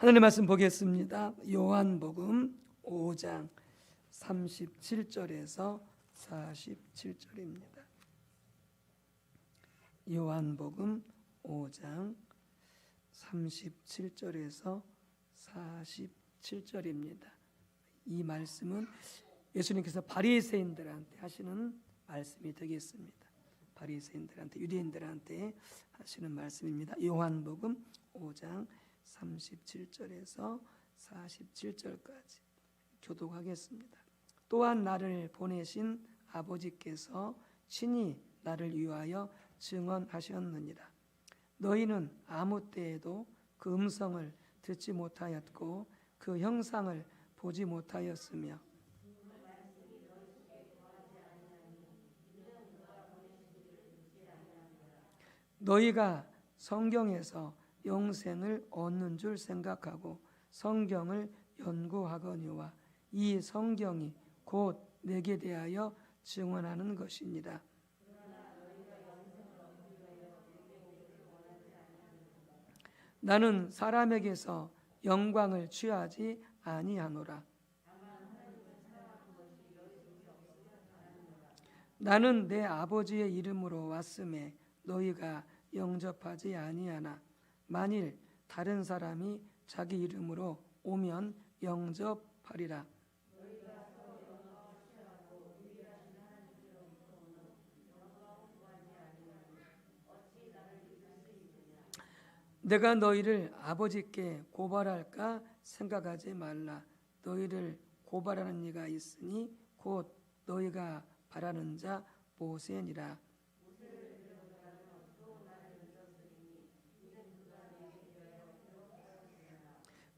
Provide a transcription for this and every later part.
하나님의 말씀 보겠습니다. 요한복음 5장 37절에서 47절입니다. 요한복음 5장 37절에서 47절입니다. 이 말씀은 예수님께서 바리새인들한테 하시는 말씀이 되겠습니다. 바리새인들한테, 유대인들한테 하시는 말씀입니다. 요한복음 5장 37절에서 47절까지 교독하겠습니다. 또한 나를 보내신 아버지께서 친히 나를 위하여 증언하셨느니라. 너희는 아무 때에도 그 음성을 듣지 못하였고 그 형상을 보지 못하였으며 너희가 성경에서 영생을 얻는 줄 생각하고 성경을 연구하거니와 이 성경이 곧 내게 대하여 증언하는 것입니다. 나는 사람에게서 영광을 취하지 아니하노라. 나는 내 아버지의 이름으로 왔음에 너희가 영접하지 아니하나 만일 다른 사람이 자기 이름으로 오면 영접하리라. 내가 너희를 아버지께 고발할까 생각하지 말라. 너희를 고발하는 이가 있으니 곧 너희가 바라는 자 모세니라.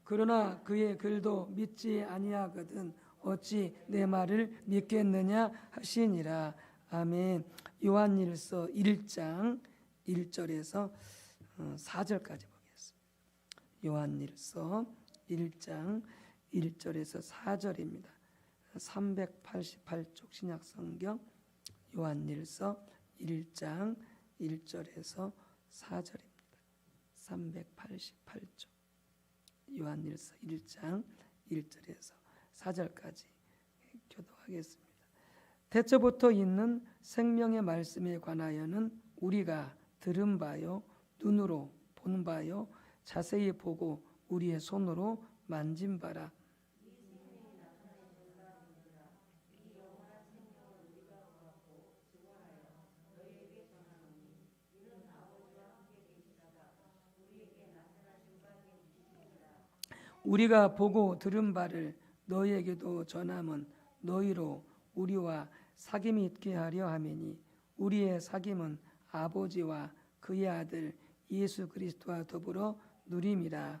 그러나 그의 글도 믿지 아니하거든 어찌 내 말을 믿겠느냐 하시니라. 아멘. 요한일서 1장 1절에서 4절까지 보겠습니다. 요한일서 1장 1절에서 4절입니다. 388쪽 신약성경 요한일서 1장 1절에서 4절입니다. 388쪽 요한일서 1장 1절에서 4절까지 교독하겠습니다. 태초부터 있는 생명의 말씀에 관하여는 우리가 들은 바요 눈으로 본 바요 자세히 보고 우리의 손으로 만진 바라. 우리가 보고 들은 바를 너희에게도 전함은 너희로 우리와 사귐이 있게 하려 함이니 우리의 사귐은 아버지와 그의 아들 예수 그리스도와 더불어 누림이라.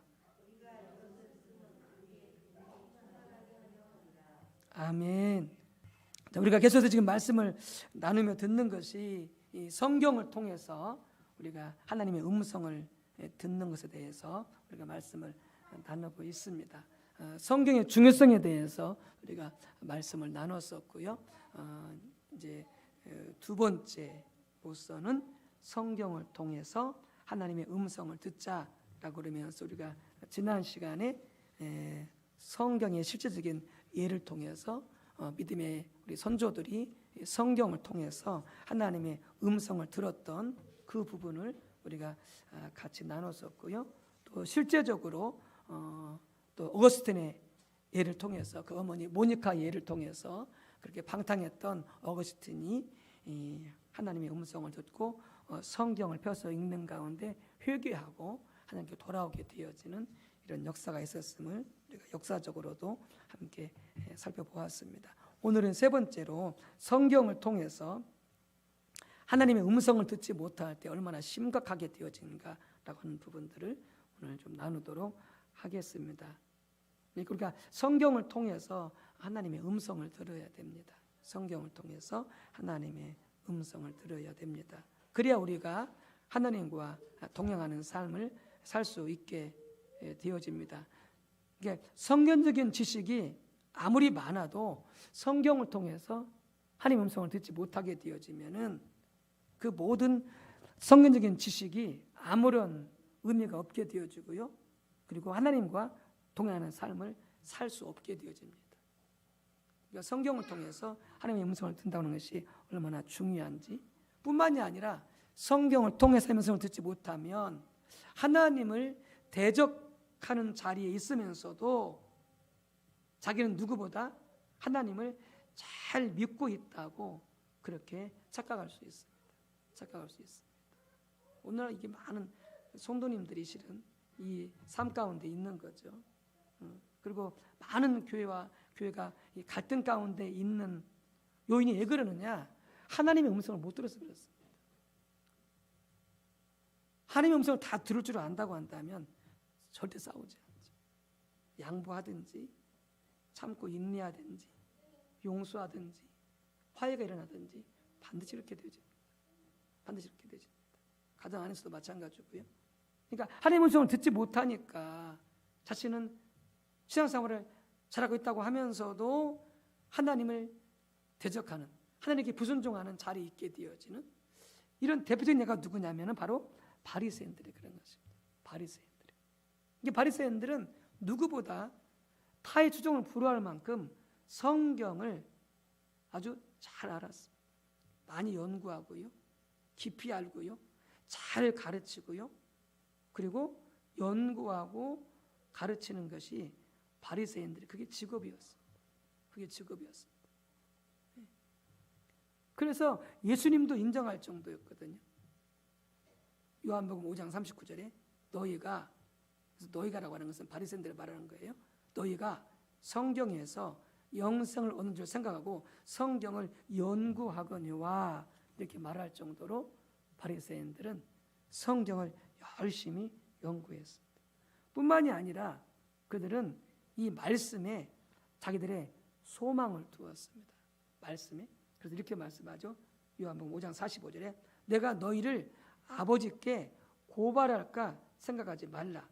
아멘. 자, 우리가 계속해서 지금 말씀을 나누며 듣는 것이 이 성경을 통해서 우리가 하나님의 음성을 듣는 것에 대해서 우리가 말씀을 나누고 있습니다. 성경의 중요성에 대해서 우리가 말씀을 나눴었고요. 이제 두 번째로서는 성경을 통해서 하나님의 음성을 듣자라고 그러면서 우리가 지난 시간에 성경의 실제적인 예를 통해서 믿음의 우리 선조들이 성경을 통해서 하나님의 음성을 들었던 그 부분을 우리가 같이 나눴었고요. 또 실제적으로 또 어거스틴의 예를 통해서 그 어머니 모니카 예를 통해서 그렇게 방탕했던 어거스틴이 하나님의 음성을 듣고 성경을 펴서 읽는 가운데 회개하고 하나님께 돌아오게 되어지는 이런 역사가 있었음을 우리가 역사적으로도 함께 살펴보았습니다. 오늘은 세 번째로 성경을 통해서 하나님의 음성을 듣지 못할 때 얼마나 심각하게 되어지는가라고 하는 부분들을 오늘 좀 나누도록 하겠습니다. 그러니까 성경을 통해서 하나님의 음성을 들어야 됩니다. 성경을 통해서 하나님의 음성을 들어야 됩니다. 그래야 우리가 하나님과 동행하는 삶을 살 수 있게 되어집니다. 그러니까 성경적인 지식이 아무리 많아도 성경을 통해서 하나님의 음성을 듣지 못하게 되어지면은 그 모든 성경적인 지식이 아무런 의미가 없게 되어지고요. 그리고 하나님과 동행하는 삶을 살 수 없게 되어집니다. 그러니까 성경을 통해서 하나님의 음성을 듣는다는 것이 얼마나 중요한지, 뿐만이 아니라 성경을 통해서 음성을 듣지 못하면 하나님을 대적하는 자리에 있으면서도 자기는 누구보다 하나님을 잘 믿고 있다고 그렇게 착각할 수 있습니다. 착각할 수 있습니다. 오늘날 이게 많은 성도님들이 실은 이 삶 가운데 있는 거죠. 그리고 많은 교회가 이 갈등 가운데 있는 요인이 왜 그러느냐? 하나님의 음성을 못 들어서 그렇습니다. 하나님의 음성을 다 들을 줄 안다고 한다면 절대 싸우지 않죠. 양보하든지 참고 인내하든지 용서하든지 화해가 일어나든지 반드시 이렇게 되죠. 반드시 이렇게 되죠. 가정 안에서도 마찬가지고요. 그러니까 하나님의 음성을 듣지 못하니까 자신은 신앙생활을 잘하고 있다고 하면서도 하나님을 대적하는, 하나님께 불순종하는 자리에 있게 되어지는 이런 대표적인 예가 누구냐면 바로 바리새인들이 그런 것입니다. 바리새인들. 이게 바리새인들은 누구보다 타의 추종을 불허할 만큼 성경을 아주 잘 알았습니다. 많이 연구하고요, 깊이 알고요, 잘 가르치고요, 그리고 연구하고 가르치는 것이 바리새인들이 그게 직업이었습니다. 그게 직업이었습니다. 그래서 예수님도 인정할 정도였거든요. 요한복음 5장 39절에 너희가, 그래서 너희가라고 하는 것은 바리새인들을 말하는 거예요. 너희가 성경에서 영생을 얻는 줄 생각하고 성경을 연구하거니와 이렇게 말할 정도로 바리새인들은 성경을 열심히 연구했습니다. 뿐만이 아니라 그들은 이 말씀에 자기들의 소망을 두었습니다. 말씀에. 그래서 이렇게 말씀하죠. 요한복음 5장 45절에 내가 너희를 아버지께 고발할까 생각하지 말라.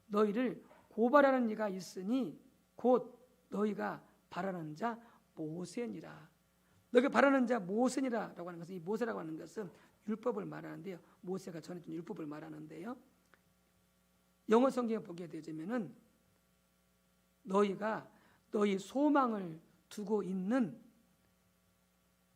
너희를 고발하는 이가 있으니 곧 너희가 바라는 자 모세니라. 너희가 바라는 자 모세니라라고 하는 것은, 이 모세라고 하는 것은 율법을 말하는데요. 모세가 전해준 율법을 말하는데요. 영어 성경에 보게 되자면은 너희가 너희 소망을 두고 있는,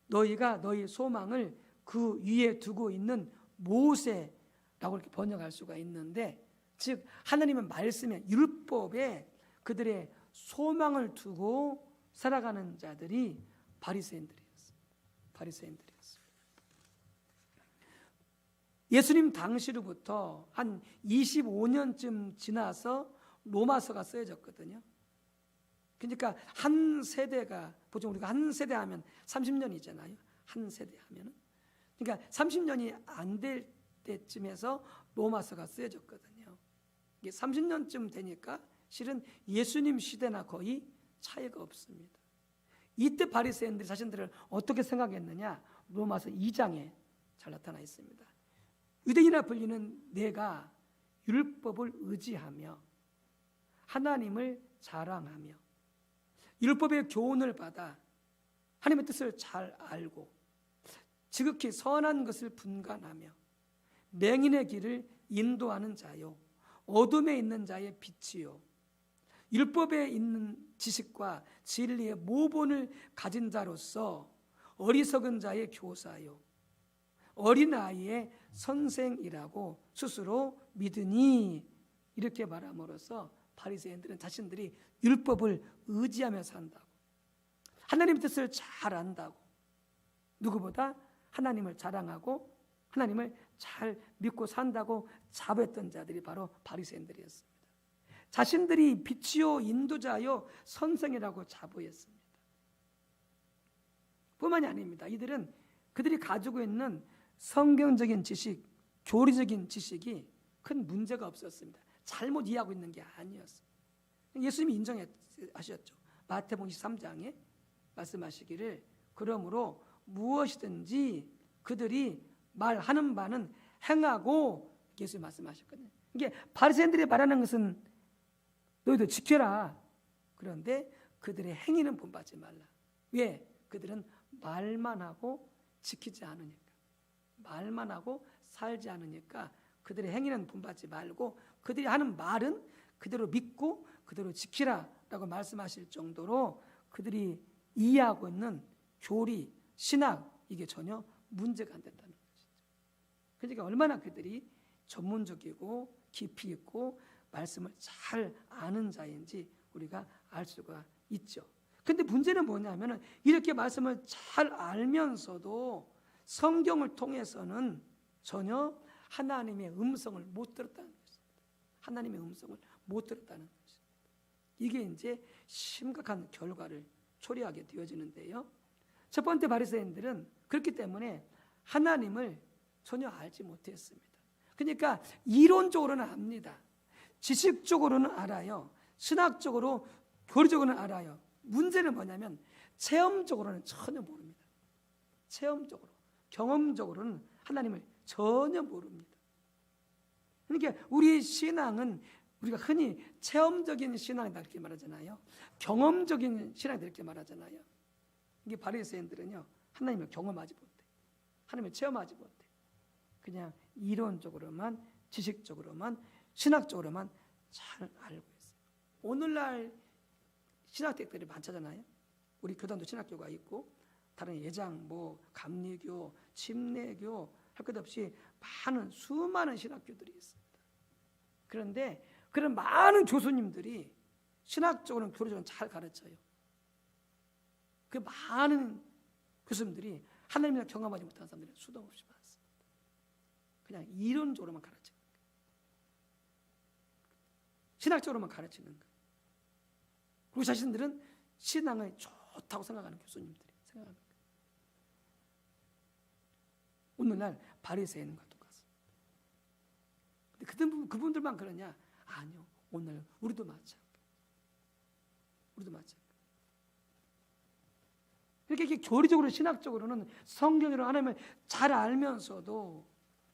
너희가 너희 소망을 그 위에 두고 있는 모세라고 이렇게 번역할 수가 있는데, 즉 하나님의 말씀에, 율법에 그들의 소망을 두고 살아가는 자들이 바리새인들이었습니다. 바리새인들이었습니다. 예수님 당시로부터 한 25년쯤 지나서 로마서가 쓰여졌거든요. 그러니까 한 세대가, 보통 우리가 한 세대 하면 30년이잖아요. 한 세대 하면은. 그러니까 30년이 안 될 때쯤에서 로마서가 쓰여졌거든요. 이게 30년쯤 되니까 실은 예수님 시대나 거의 차이가 없습니다. 이때 바리새인들이 자신들을 어떻게 생각했느냐? 로마서 2장에 잘 나타나 있습니다. 유대인이라 불리는 내가 율법을 의지하며 하나님을 자랑하며 율법의 교훈을 받아 하나님의 뜻을 잘 알고 지극히 선한 것을 분간하며 맹인의 길을 인도하는 자요 어둠에 있는 자의 빛이요 율법에 있는 지식과 진리의 모본을 가진 자로서 어리석은 자의 교사요 어린아이의 선생이라고 스스로 믿으니, 이렇게 말함으로써 바리새인들은 자신들이 율법을 의지하며 산다고, 하나님의 뜻을 잘 안다고, 누구보다 하나님을 자랑하고 하나님을 잘 믿고 산다고 자부했던 자들이 바로 바리새인들이었습니다. 자신들이 빛이요 인도자요 선생이라고 자부했습니다. 뿐만이 아닙니다. 이들은 그들이 가지고 있는 성경적인 지식, 교리적인 지식이 큰 문제가 없었습니다. 잘못 이해하고 있는 게 아니었습니다. 예수님이 인정하셨죠. 마태복음 23장에 말씀하시기를 그러므로 무엇이든지 그들이 말하는 바는 행하고, 예수님이 말씀하셨거든요. 이게 바리새인들이 말하는 것은 너희도 지켜라. 그런데 그들의 행위는 본받지 말라. 왜? 그들은 말만 하고 지키지 않으니까, 말만 하고 살지 않으니까 그들의 행위는 본받지 말고 그들이 하는 말은 그대로 믿고 그대로 지키라라고 말씀하실 정도로 그들이 이해하고 있는 교리, 신학 이게 전혀 문제가 안 됐다는 것이죠. 그러니까 얼마나 그들이 전문적이고 깊이 있고 말씀을 잘 아는 자인지 우리가 알 수가 있죠. 근데 문제는 뭐냐면은 이렇게 말씀을 잘 알면서도 성경을 통해서는 전혀 하나님의 음성을 못 들었다는 것입니다. 하나님의 음성을 못 들었다는 것입니다. 이게 이제 심각한 결과를 초래하게 되어지는데요. 첫 번째 바리새인들은 그렇기 때문에 하나님을 전혀 알지 못했습니다. 그러니까 이론적으로는 압니다. 지식적으로는 알아요. 신학적으로, 교리적으로는 알아요. 문제는 뭐냐면 체험적으로는 전혀 모릅니다. 체험적으로, 경험적으로는 하나님을 전혀 모릅니다. 그러니까 우리 신앙은 우리가 흔히 체험적인 신앙이다 이렇게 말하잖아요. 경험적인 신앙이다 이렇게 말하잖아요. 이게 바리새인들은요, 하나님을 경험하지 못해. 하나님을 체험하지 못해. 그냥 이론적으로만, 지식적으로만, 신학적으로만 잘 알고 있어요. 오늘날 신학대학들이 많잖아요. 우리 교단도 신학교가 있고 다른 예장, 감리교, 침례교 할 것 없이 많은 수많은 신학교들이 있습니다. 그런데 그런 많은 교수님들이 신학적으로는 교리적으로는 잘 가르쳐요. 그 많은 교수님들이 하나님을 경험하지 못한 사람들이 수도 없이 많습니다. 그냥 이론적으로만 가르치는 거예요. 신학적으로만 가르치는 거예요. 우리 자신들은 신앙을 좋다고 생각하는 교수님들이 생각하는 거예요. 오늘날 바리새인과 똑같습니다. 근데 그분들만 그러냐? 아니요. 오늘 우리도 마찬가지예요. 우리도 마찬가지예요. 이렇게 교리적으로 신학적으로는 성경으로 하나님을 잘 알면서도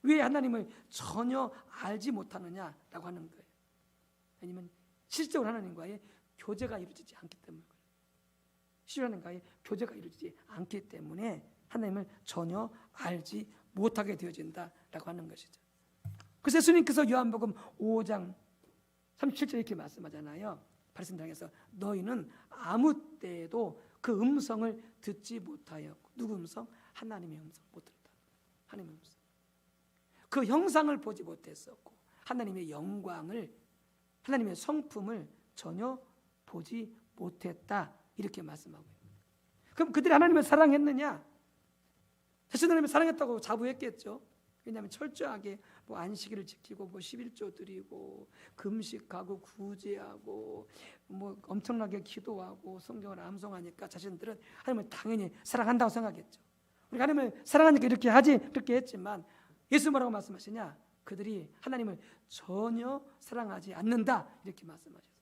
왜 하나님을 전혀 알지 못하느냐라고 하는 거예요. 왜냐하면 실제로 하나님과의 교제가 이루어지지 않기 때문에 그래요. 실제로 하나님과의 교제가 이루어지지 않기 때문에 하나님을 전혀 알지 못하게 되어진다라고 하는 것이죠. 그래서 예수님께서 요한복음 5장 37절 이렇게 말씀하잖아요. 바리새인들에게서 너희는 아무 때에도 그 음성을 듣지 못하였고, 누구 음성? 하나님의 음성 못 들었다. 하나님의 음성. 그 형상을 보지 못했었고 하나님의 영광을, 하나님의 성품을 전혀 보지 못했다 이렇게 말씀하고 있습니다. 그럼 그들이 하나님을 사랑했느냐? 사실 하나님을 사랑했다고 자부했겠죠. 왜냐하면 철저하게 안식일을 지키고 11조 드리고 금식하고 구제하고 엄청나게 기도하고 성경을 암송하니까 자신들은 하나님을 당연히 사랑한다고 생각했죠. 우리가 하나님을 사랑하니까 이렇게 하지 그렇게 했지만 예수 뭐라고 말씀하시냐? 그들이 하나님을 전혀 사랑하지 않는다 이렇게 말씀하셨어요.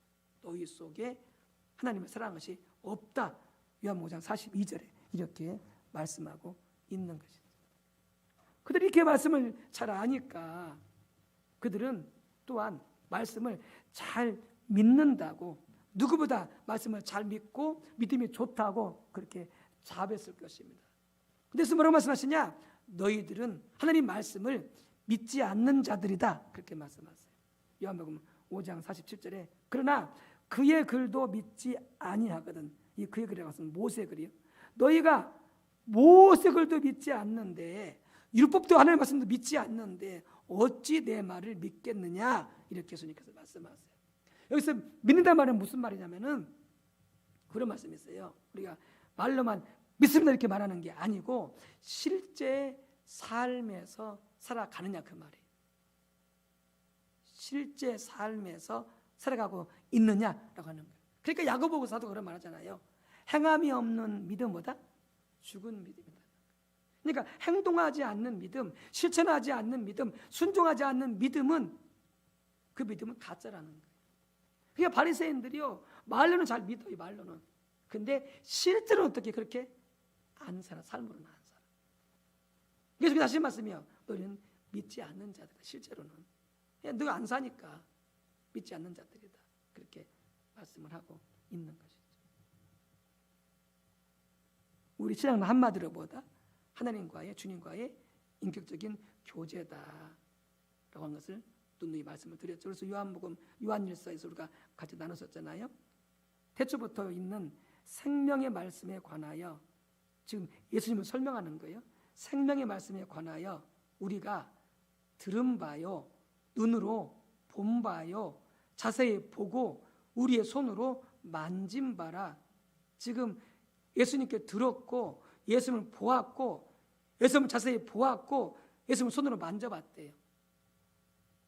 너희 속에 하나님을 사랑한 것이 없다. 요한복음 5장 42절에 이렇게 말씀하고 있는 것이죠. 그들이 이렇게 말씀을 잘 아니까 그들은 또한 말씀을 잘 믿는다고, 누구보다 말씀을 잘 믿고 믿음이 좋다고 그렇게 자부했을 것입니다. 그래서 뭐라고 말씀하시냐? 너희들은 하나님 말씀을 믿지 않는 자들이다 그렇게 말씀하세요. 요한복음 5장 47절에 그러나 그의 글도 믿지 아니하거든. 이 그의 글이라고 하면 모세 글이요. 너희가 모세 글도 믿지 않는데, 율법도 하나님의 말씀도 믿지 않는데 어찌 내 말을 믿겠느냐 이렇게 예수님께서 말씀하세요. 여기서 믿는다는 말은 무슨 말이냐면은 그런 말씀이 있어요. 우리가 말로만 믿습니다 이렇게 말하는 게 아니고 실제 삶에서 살아가느냐 그 말이에요. 실제 삶에서 살아가고 있느냐라고 하는 거예요. 그러니까 야고보 사도 그런 말 하잖아요. 행함이 없는 믿음보다 죽은 믿음이다. 그러니까 행동하지 않는 믿음, 실천하지 않는 믿음, 순종하지 않는 믿음은 그 믿음은 가짜라는 거예요. 그러니까 바리새인들이요 말로는 잘 믿어요. 말로는. 근데 실제로는 어떻게 그렇게 안 살아. 삶으로는 안 살아. 그래서 다시 말씀이요. 너희는 믿지 않는 자들이다. 실제로는. 너가 안 사니까 믿지 않는 자들이다. 그렇게 말씀을 하고 있는 것이죠. 우리 신앙은 한마디로 보다 하나님과의, 주님과의 인격적인 교제다라고 하는 것을 누누이 말씀을 드렸죠. 그래서 요한복음, 요한일서에서 우리가 같이 나눴었잖아요. 태초부터 있는 생명의 말씀에 관하여, 지금 예수님을 설명하는 거예요. 생명의 말씀에 관하여 우리가 들은 바요, 눈으로 본 바요, 자세히 보고 우리의 손으로 만진 바라. 지금 예수님께 들었고, 예수님을 보았고, 예수님을 자세히 보았고, 예수님을 손으로 만져봤대요.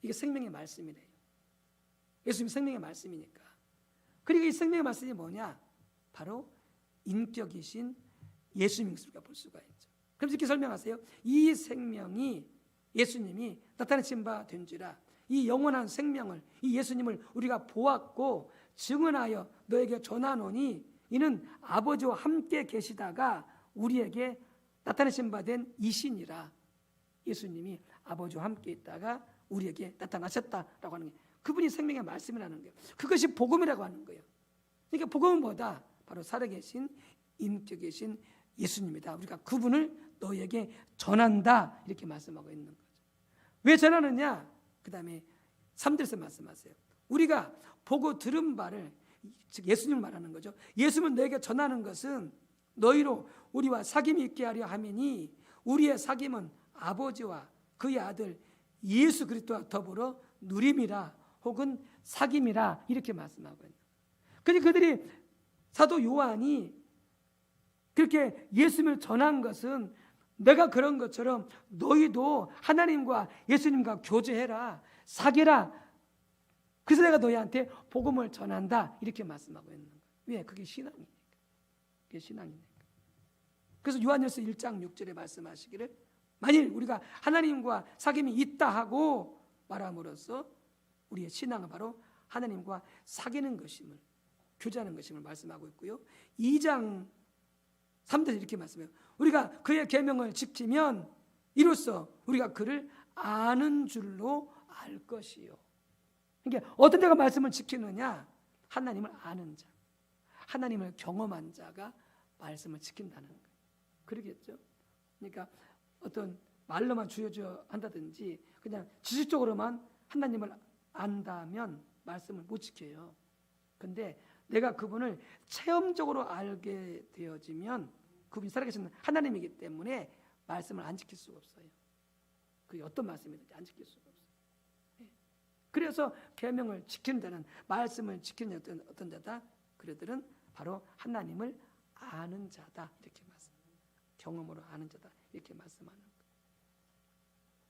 이게 생명의 말씀이래요. 예수님이 생명의 말씀이니까. 그리고 이 생명의 말씀이 뭐냐? 바로 인격이신 예수님인 것을 우리가 볼 수가 있죠. 그럼 이렇게 설명하세요. 이 생명이 예수님이 나타내신 바 된지라. 이 영원한 생명을, 이 예수님을 우리가 보았고 증언하여 너에게 전하노니 이는 아버지와 함께 계시다가 우리에게 나타내신 바 된 이신이라. 예수님이 아버지와 함께 있다가 우리에게 나타나셨다라고 하는 게, 그분이 생명의 말씀이라는 거예요. 그것이 복음이라고 하는 거예요. 그러니까 복음은 뭐다? 바로 살아계신 인격이신 예수님이다. 우리가 그분을 너희에게 전한다, 이렇게 말씀하고 있는 거죠. 왜 전하느냐? 그 다음에 3절에서 말씀하세요. 우리가 보고 들은 바를, 즉 예수님을 말하는 거죠. 예수님은 너에게 전하는 것은 너희로 우리와 사귐이 있게 하려 함이니 우리의 사귐은 아버지와 그의 아들 예수 그리스도와 더불어 누림이라, 혹은 사귐이라, 이렇게 말씀하고 있는 거예요. 그러니까 그들이, 사도 요한이 그렇게 예수님을 전한 것은 내가 그런 것처럼 너희도 하나님과 예수님과 교제해라, 사귀라, 그래서 내가 너희한테 복음을 전한다, 이렇게 말씀하고 있는 거예요. 왜? 그게 신앙이니까. 그게 신앙이니까. 그래서 요한일서 1장 6절에 말씀하시기를, 만일 우리가 하나님과 사귐이 있다 하고 말함으로써 우리의 신앙은 바로 하나님과 사귀는 것임을, 교제하는 것임을 말씀하고 있고요. 2장 3절에 이렇게 말씀해요. 우리가 그의 계명을 지키면 이로써 우리가 그를 아는 줄로 알 것이요. 그러니까 어떤 자가 말씀을 지키느냐? 하나님을 아는 자, 하나님을 경험한 자가 말씀을 지킨다는 거예요. 그러겠죠. 그러니까 어떤 말로만 주여주여 한다든지 그냥 지식적으로만 하나님을 안다면 말씀을 못 지켜요. 근데 내가 그분을 체험적으로 알게 되어지면 그분이 살아계신 하나님이기 때문에 말씀을 안 지킬 수가 없어요. 그게 어떤 말씀이든지 안 지킬 수가 없어요. 그래서 계명을 지키는 자는, 말씀을 지키는 어떤 자다? 그들은 바로 하나님을 아는 자다, 이렇게 말씀합니다. 경험으로 아는 자다, 이렇게 말씀하는 거예요.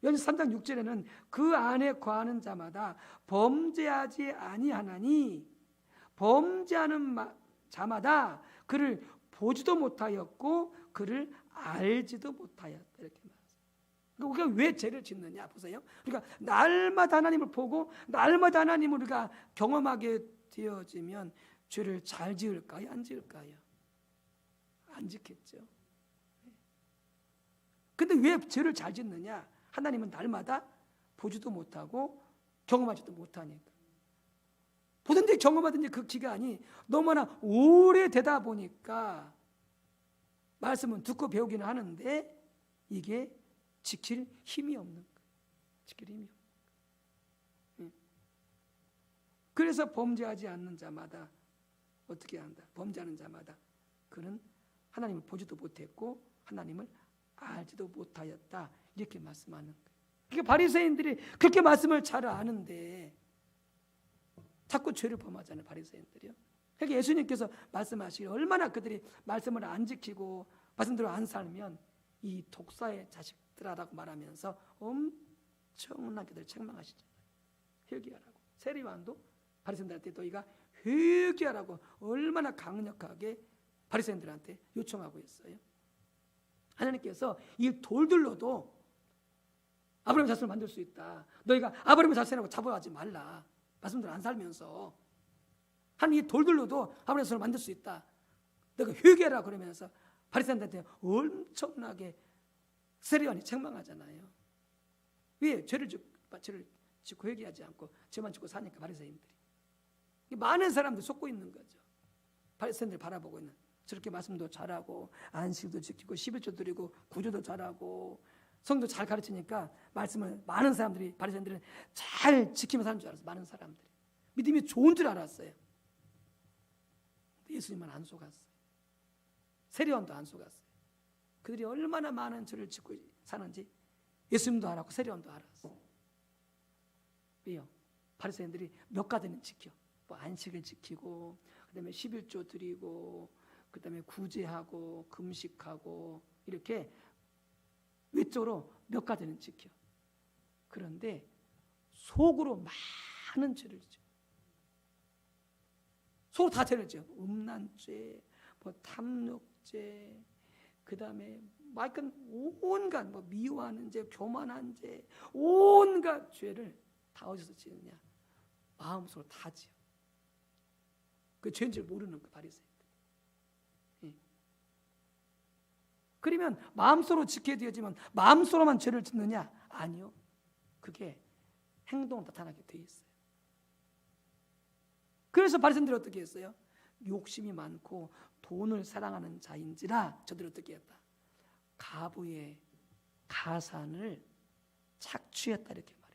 요한일서 3장 6절에는 그 안에 거하는 자마다 범죄하지 아니하나니 범죄하는 자마다 그를 보지도 못하였고 그를 알지도 못하였다, 이렇게 말합니다. 우리가 왜 죄를 짓느냐 보세요. 그러니까 날마다 하나님을 보고 날마다 하나님을 우리가 경험하게 되어지면 죄를 잘 지을까요? 안 지을까요? 안 짓겠죠. 근데 왜 죄를 잘 짓느냐? 하나님은 날마다 보지도 못하고 경험하지도 못하니까. 보든지 경험하든지 그 기간이 너무나 오래되다 보니까 말씀은 듣고 배우기는 하는데 이게 지킬 힘이 없는 거예요. 지킬 힘이 없는 거예요. 그래서 범죄하지 않는 자마다 어떻게 한다? 범죄하는 자마다 그는 하나님을 보지도 못했고 하나님을 알지도 못하였다, 이렇게 말씀하는 거예요. 그러니까 바리새인들이 그렇게 말씀을 잘 아는데 자꾸 죄를 범하잖아요, 바리새인들이요. 그러니까 예수님께서 말씀하시기를 얼마나 그들이 말씀을 안 지키고 말씀대로 안 살면 이 독사의 자식들아라고 말하면서 엄청나게 그들 책망하시잖아요. 회개하라고. 세리요한도 바리새인들한테 너희가 회개하라고 얼마나 강력하게 바리새인들한테 요청하고 있어요. 하나님께서 이 돌들로도 아브라함의 자손을 만들 수 있다. 너희가 아브라함의 자손이라고 자부하지 말라. 말씀대로 안 살면서 하나님 이 돌들로도 아브라함의 자손을 만들 수 있다. 너가 회개하라 그러면서 바리새인들한테 엄청나게 세리요한이 책망하잖아요. 왜? 죄를 짓고 회개하지 않고 죄만 짓고 사니까 바리새인들이. 많은 사람들 속고 있는 거죠. 바리새인들 바라보고 있는. 저렇게 말씀도 잘하고 안식도 지키고 11조 드리고 구조도 잘하고 성도 잘 가르치니까 말씀을 많은 사람들이, 바리새인들은 잘 지키면서 사는 줄 알았어요. 많은 사람들이 믿음이 좋은 줄 알았어요. 예수님은 안 속았어요. 세리원도 안 속았어요. 그들이 얼마나 많은 죄를 짓고 사는지 예수님도 알았고 세리원도 알았어요. 왜요? 바리새인들이 몇 가지는 지켜. 뭐 안식을 지키고, 그다음에 11조 드리고, 그다음에 구제하고 금식하고, 이렇게 외적으로 몇 가지는 지켜. 그런데 속으로 많은 죄를 지어. 속으로 다 죄를 지어. 음란죄, 뭐 탐욕죄, 그다음에 온갖 뭐 미워하는 죄, 교만한 죄, 온갖 죄를 다 어디서 지느냐? 마음속으로 다 지어. 그 죄인 줄 모르는 그 바리새인들. 예. 그러면 마음속으로 지켜야 되지만 마음속으로만 죄를 짓느냐? 아니요. 그게 행동으로 나타나게 돼 있어요. 그래서 바리새인들이 어떻게 했어요? 욕심이 많고 돈을 사랑하는 자인지라 저들이 어떻게 했다? 가부의 가산을 착취했다 이렇게 말해요.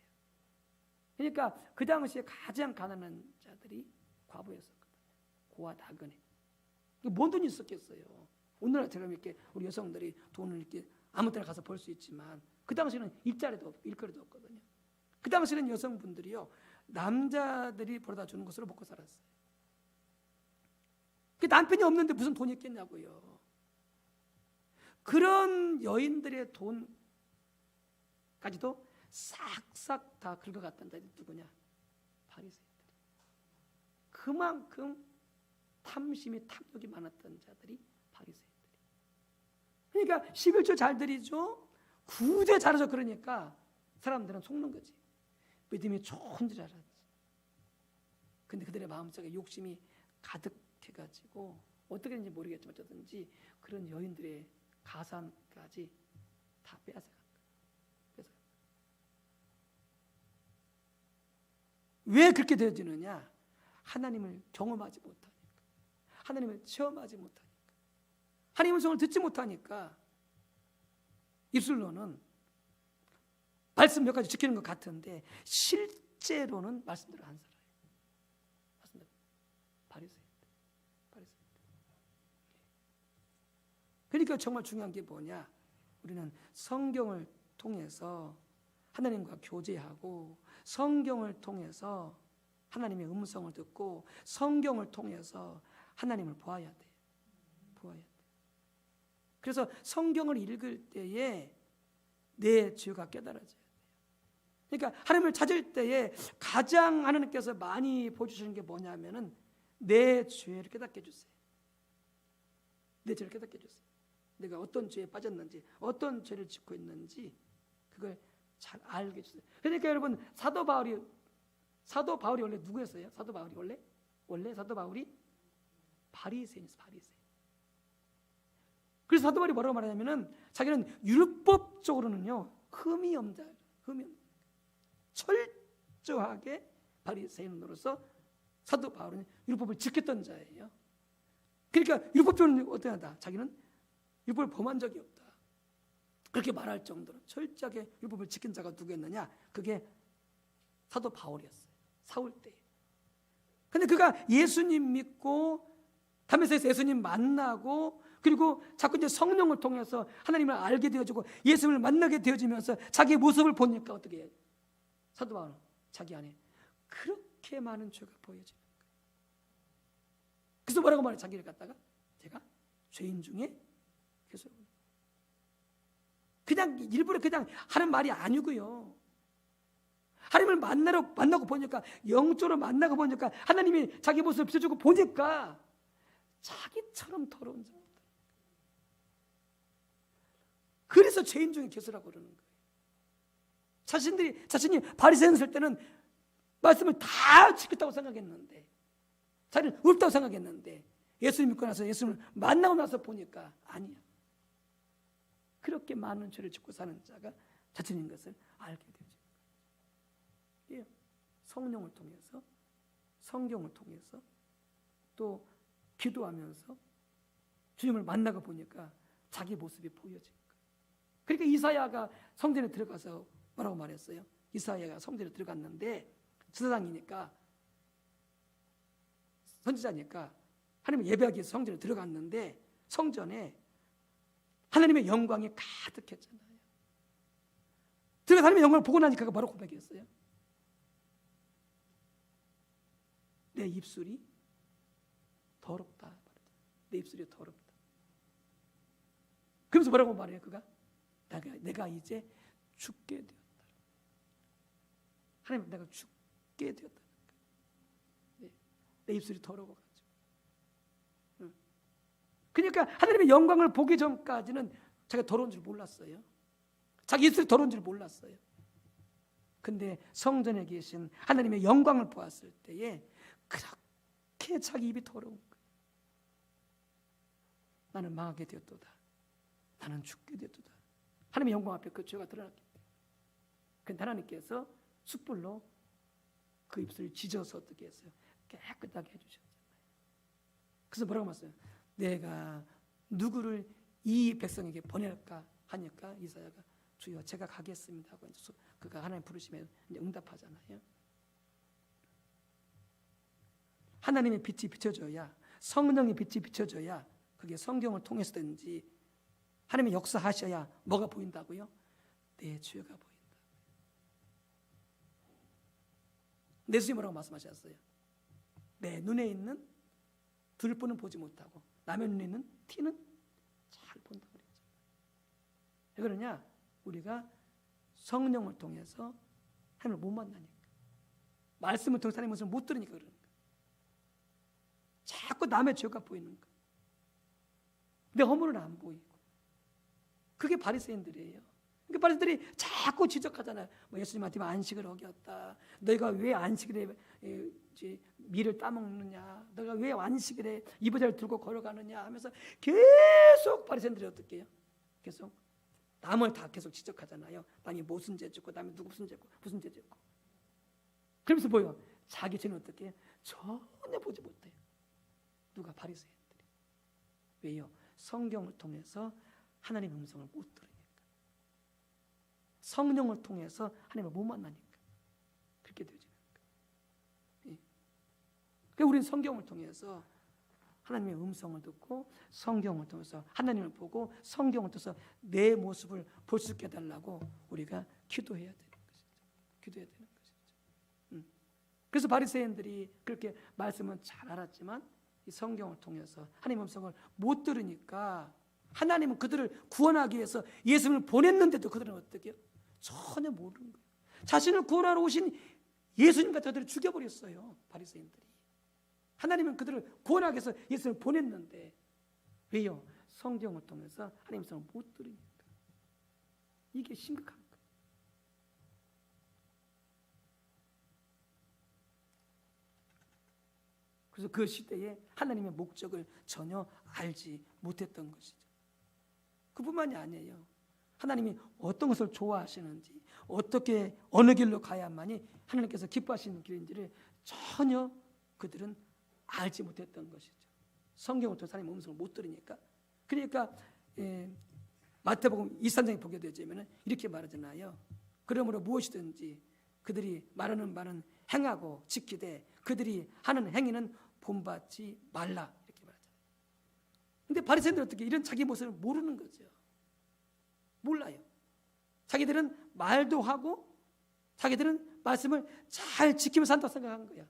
그러니까 그 당시에 가장 가난한 자들이 과부였었거든요. 고아 나그네. 뭔 돈이 있었겠어요. 오늘처럼 이렇게 우리 여성들이 돈을 이렇게 아무 때나 가서 벌 수 있지만 그 당시에는 일자리도 없고 일거리도 없거든요. 그 당시에는 여성분들이요 남자들이 벌어다 주는 것으로 먹고 살았어요. 그 남편이 없는데 무슨 돈이 있겠냐고요. 그런 여인들의 돈까지도 싹싹 다 긁어갔던 자들이 누구냐? 바리새인들. 그만큼 탐심이 탐욕이 많았던 자들이 바리새인들이. 그러니까 11조 잘 드리죠. 구제 잘하죠. 그러니까 사람들은 속는 거지. 믿음이 좋은 줄 알았지. 근데 그들의 마음속에 욕심이 가득해가지고 어떻게 된지 모르겠지만 어쩌든지 그런 여인들의 가산까지 다 빼앗아갔다. 왜 그렇게 되어지느냐? 하나님을 경험하지 못하니까, 하나님을 체험하지 못하니까, 하나님의 성을 듣지 못하니까 입술로는 말씀 몇 가지 지키는 것 같은데 실제로는 말씀대로 안 살아요. 말씀대로. 바리새인들. 그러니까 정말 중요한 게 뭐냐? 우리는 성경을 통해서 하나님과 교제하고 성경을 통해서 하나님의 음성을 듣고 성경을 통해서 하나님을 보아야 돼. 그래서 성경을 읽을 때에 내 죄가 깨달아져야 돼요. 그러니까 하나님을 찾을 때에 가장 하나님께서 많이 보여주시는 게 뭐냐면은 내 죄를 깨닫게 해주세요. 내 죄를 깨닫게 해주세요. 내가 어떤 죄에 빠졌는지, 어떤 죄를 짓고 있는지 그걸 잘 알게 해주세요. 그러니까 여러분 사도 바울이 원래 누구였어요? 사도 바울이 원래 사도 바울이 바리새인이었어요. 바리새인. 그래서 사도 바울이 뭐라고 말하냐면은 자기는 율법적으로는요 흠이 없는 자예요. 철저하게 바리새인으로서 사도 바울은 율법을 지켰던 자예요. 그러니까 율법적으로는 어떠하다? 자기는 율법을 범한 적이 없다. 그렇게 말할 정도로 철저하게 율법을 지킨 자가 누구였느냐? 그게 사도 바울이었어요. 사울 때. 근데 그가 예수님 믿고 다메섹에서 예수님 만나고 그리고 자꾸 이제 성령을 통해서 하나님을 알게 되어지고 예수님을 만나게 되어지면서 자기의 모습을 보니까 어떻게 해요? 사도 바울은 자기 안에 그렇게 많은 죄가 보여지는 거예요. 그래서 뭐라고 말해? 자기를 갖다가 제가 죄인 중에 계속 그냥 일부러 그냥 하는 말이 아니고요. 하나님을 만나고 보니까 영적으로 만나고 보니까 하나님이 자기 모습을 비춰주고 보니까 자기처럼 더러운 자입니다. 그래서 죄인 중에 계수라고 그러는 거예요. 자신이 바리새인일 때는 말씀을 다 지켰다고 생각했는데 자기는 없다고 생각했는데 예수님 믿고 나서 예수님을 만나고 나서 보니까 아니야. 그렇게 많은 죄를 짓고 사는 자가 자신인 것을 알게 되죠. 예. 성령을 통해서 성경을 통해서 또 기도하면서 주님을 만나고 보니까 자기 모습이 보여진 거예요. 그러니까 이사야가 성전에 들어가서 뭐라고 말했어요? 이사야가 성전에 들어갔는데 제사장이니까 선지자니까 하나님 예배하기 위해서 성전에 들어갔는데 성전에 하나님의 영광이 가득했잖아요. 들어가서 하나님의 영광을 보고 나니까 그가 뭐라고 고백했어요? 내 입술이 더럽다. 내 입술이 더럽다. 그러면서 뭐라고 말해요? 그가 내가 이제 죽게 되었다. 하나님, 내가 죽게 되었다. 내 입술이 더러워가지고. 그러니까 하나님의 영광을 보기 전까지는 자기가 더러운 줄 몰랐어요. 자기 입술이 더러운 줄 몰랐어요. 근데 성전에 계신 하나님의 영광을 보았을 때에 그렇게 자기 입이 더러운 거예요. 나는 망하게 되었도다. 나는 죽게 되었도다. 하나님의 영광 앞에 그 죄가 드러났기 때문에. 그런데 하나님께서 숯불로 그 입술을 지져서 어떻게 했어요? 깨끗하게 해주셨잖아요. 그래서 뭐라고 말했어요? 내가 누구를 이 백성에게 보낼까 하니까 이사야가 주여 제가 가겠습니다 하고 이제 그가 하나님 부르시면 이제 응답하잖아요. 하나님의 빛이 비춰져야, 성령의 빛이 비춰져야, 그게 성경을 통해서든지 하나님의 역사하셔야 뭐가 보인다고요? 내 죄가 보인다. 예수님이 뭐라고 말씀하셨어요? 내 눈에 있는 들보는 보지 못하고 남의 눈에 있는 티는 잘 본다고 그랬죠. 왜 그러냐? 우리가 성령을 통해서 하나님을 못 만나니까, 말씀을 통해서 하나님의 모습을 못 들으니까 그러는 거예요. 자꾸 남의 죄가 보이는 거예요. 내 허물은 안 보이고. 그게 바리새인들이에요. 그러니까 바리새인들이 자꾸 지적하잖아요. 뭐 예수님한테 안식을 어겼다. 너희가 왜 안식일에 밀을 따먹느냐? 너희가 왜 안식일에 이부자를 들고 걸어가느냐? 하면서 계속 바리새인들이 어떻게 해요? 계속 남을 다 계속 지적하잖아요. 남이 무슨 죄 짓고, 남이 누구 무슨 죄 짓고, 무슨 죄 짓고. 그러면서 뭐예요? 자기 죄는 어떻게 해요? 전혀 보지 못해요. 누가? 바리새인들이. 왜요? 성경을 통해서 하나님의 음성을 못 들으니까, 성령을 통해서 하나님을 못 만나니까 그렇게 되죠. 그러니까 우리는 성경을 통해서 하나님의 음성을 듣고 성경을 통해서 하나님을 보고 성경을 통해서 내 모습을 볼 수 있게 해달라고 우리가 기도해야 되는 것이죠. 기도해야 되는 것이죠. 그래서 바리새인들이 그렇게 말씀은 잘 알았지만 이 성경을 통해서 하나님의 음성을 못 들으니까 하나님은 그들을 구원하기 위해서 예수님을 보냈는데도 그들은 어떻게 해요? 전혀 모르는 거예요. 자신을 구원하러 오신 예수님과 저들을 죽여버렸어요. 바리새인들이. 하나님은 그들을 구원하기 위해서 예수님을 보냈는데 왜요? 성경을 통해서 하나님의 음성을 못 들으니까. 이게 심각한 거예요. 그래서 그 시대에 하나님의 목적을 전혀 알지 못했던 것이죠. 그뿐만이 아니에요. 하나님이 어떤 것을 좋아하시는지, 어떻게 어느 길로 가야만이 하나님께서 기뻐하시는 길인지를 전혀 그들은 알지 못했던 것이죠. 성경을 통해서 하나님의 음성을 못 들으니까. 그러니까 마태복음 23장에 보게 되면 이렇게 말하잖아요. 그러므로 무엇이든지 그들이 말하는 바는 행하고 지키되 그들이 하는 행위는 본받지 말라, 이렇게 말하잖아요. 근데 바리새인들은 어떻게 이런 자기 모습을 모르는 거죠. 몰라요. 자기들은 말도 하고 자기들은 말씀을 잘 지키면서 산다고 생각한 거야.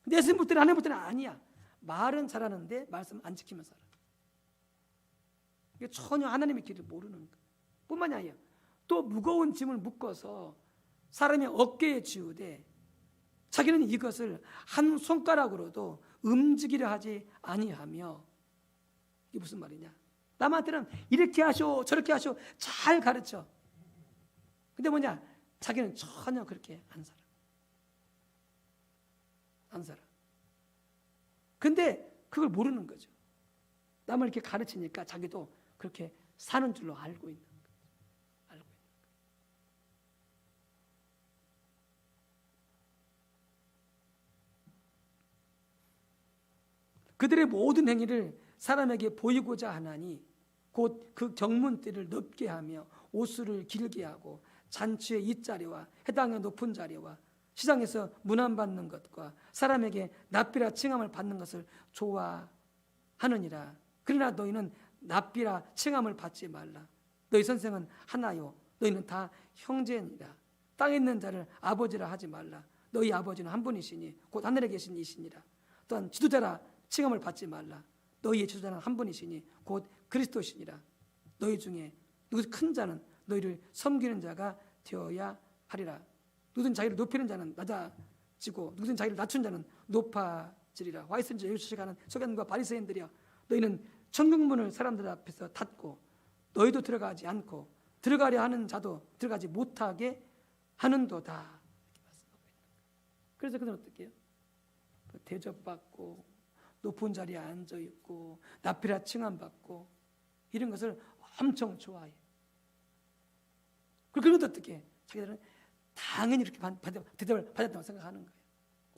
근데 예수님 볼 때는, 하나님 볼 때는 아니야. 말은 잘하는데 말씀 안 지키면서 살아. 이게 전혀 하나님의 길을 모르는 거야. 뿐만이 아니야. 또 무거운 짐을 묶어서 사람의 어깨에 지우되 자기는 이것을 한 손가락으로도 움직이려 하지 아니하며. 이게 무슨 말이냐? 남한테는 이렇게 하쇼 저렇게 하쇼 잘 가르쳐. 근데 뭐냐? 자기는 전혀 그렇게 안 살아. 안 살아. 근데 그걸 모르는 거죠. 남을 이렇게 가르치니까 자기도 그렇게 사는 줄로 알고 있는 거죠. 알고 있는 거죠. 그들의 모든 행위를 사람에게 보이고자 하나니 곧 그 경문띠를 넓게 하며 옷수를 길게 하고 잔치의 윗자리와 해당의 높은 자리와 시장에서 문안받는 것과 사람에게 납비라 칭함을 받는 것을 좋아하느니라. 그러나 너희는 납비라 칭함을 받지 말라. 너희 선생은 하나요 너희는 다 형제니라. 땅에 있는 자를 아버지라 하지 말라. 너희 아버지는 한 분이시니 곧 하늘에 계신 이시니라. 또한 지도자라 칭함을 받지 말라. 너희의 지도자는 한 분이시니 곧 그리스도시니라. 너희 중에 누구 큰 자는 너희를 섬기는 자가 되어야 하리라. 누구든 자기를 높이는 자는 낮아지고 누구든 자기를 낮춘 자는 높아지리라. 와 있은 자 예수를 가는 서기관과 바리새인들이여, 너희는 천국문을 사람들 앞에서 닫고 너희도 들어가지 않고 들어가려 하는 자도 들어가지 못하게 하는도다. 그래서 그들은 어떻게 해요? 대접받고 높은 자리에 앉아 있고 납비라 칭함받고 이런 것을 엄청 좋아해. 그리고 어떻게 해? 자기들은 당연히 이렇게 대접을 받았다고 생각하는 거예요.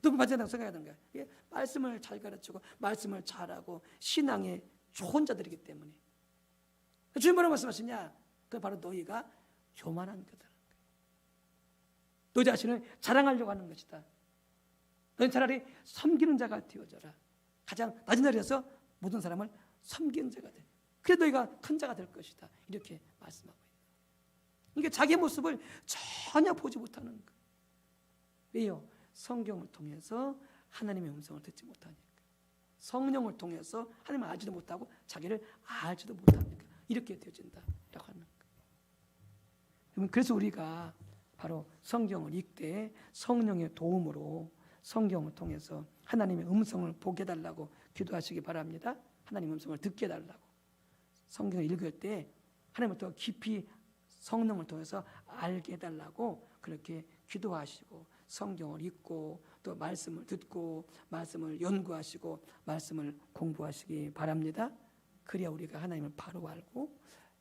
누구 받았다고 생각하는 거예요. 이게 말씀을 잘 가르치고 말씀을 잘하고 신앙에 좋은 자들이기 때문에. 주님 뭐라고 말씀하시냐? 그 바로 너희가 교만한 거다. 너 자신을 자랑하려고 하는 것이다. 너희 차라리 섬기는 자가 되어져라. 가장 낮은 자리에서 모든 사람을 섬기는 자가 돼. 그래 너희가 큰 자가 될 것이다. 이렇게 말씀하고 있다. 그러니까 자기의 모습을 전혀 보지 못하는 거예요. 왜요? 성경을 통해서 하나님의 음성을 듣지 못하니까. 성령을 통해서 하나님을 알지도 못하고 자기를 알지도 못하니까 이렇게 되어진다라고 하는 거예요. 그래서 우리가 바로 성경을 읽되 성령의 도움으로 성경을 통해서 하나님의 음성을 보게 해달라고 기도하시기 바랍니다. 하나님의 음성을 듣게 해달라고. 성경을 읽을 때 하나님을 더 깊이 성령을 통해서 알게 해달라고 그렇게 기도하시고 성경을 읽고 또 말씀을 듣고 말씀을 연구하시고 말씀을 공부하시기 바랍니다. 그래야 우리가 하나님을 바로 알고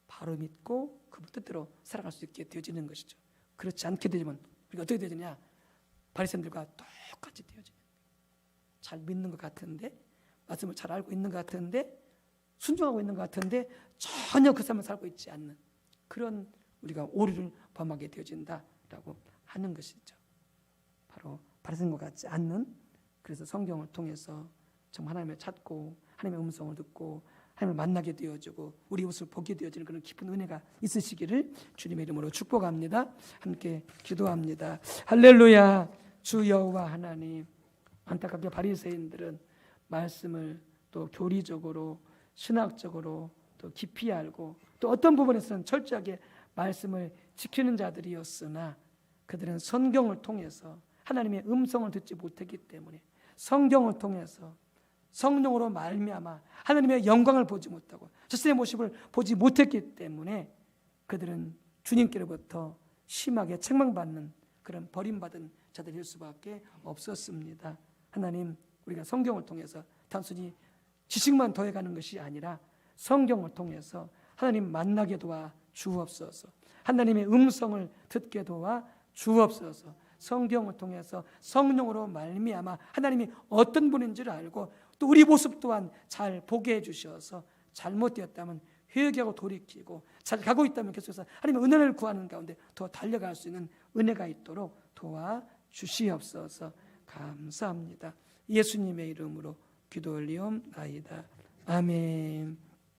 바로 믿고 그분 뜻대로 살아갈 수 있게 되어지는 것이죠. 그렇지 않게 되면 우리가 어떻게 되느냐? 바리새인들과 똑같이 되어지는 거예요. 잘 믿는 것 같은데 말씀을 잘 알고 있는 것 같은데 순종하고 있는 것 같은데 전혀 그 삶을 살고 있지 않는 그런 우리가 오류를 범하게 되어진다라고 하는 것이죠. 바로 바리새인과 같지 않는, 그래서 성경을 통해서 정말 하나님을 찾고 하나님의 음성을 듣고 하나님을 만나게 되어지고 우리 모습을 보게 되어지는 그런 깊은 은혜가 있으시기를 주님의 이름으로 축복합니다. 함께 기도합니다. 할렐루야. 주 여호와 하나님, 안타깝게 바리새인들은 말씀을 또 교리적으로 신학적으로 또 깊이 알고 또 어떤 부분에서는 철저하게 말씀을 지키는 자들이었으나 그들은 성경을 통해서 하나님의 음성을 듣지 못했기 때문에 성경을 통해서 성령으로 말미암아 하나님의 영광을 보지 못하고 자신의 모습을 보지 못했기 때문에 그들은 주님께로부터 심하게 책망받는 그런 버림받은 자들일 수밖에 없었습니다. 하나님, 우리가 성경을 통해서 단순히 지식만 더해가는 것이 아니라 성경을 통해서 하나님 만나게 도와 주옵소서. 하나님의 음성을 듣게 도와 주옵소서. 성경을 통해서 성령으로 말미암아 하나님이 어떤 분인지를 알고 또 우리 모습 또한 잘 보게 해주셔서 잘못되었다면 회개하고 돌이키고 잘 가고 있다면 계속해서 하나님의 은혜를 구하는 가운데 더 달려갈 수 있는 은혜가 있도록 도와주시옵소서. 감사합니다. 예수님의 이름으로 기도 올리옵나이다. 아멘.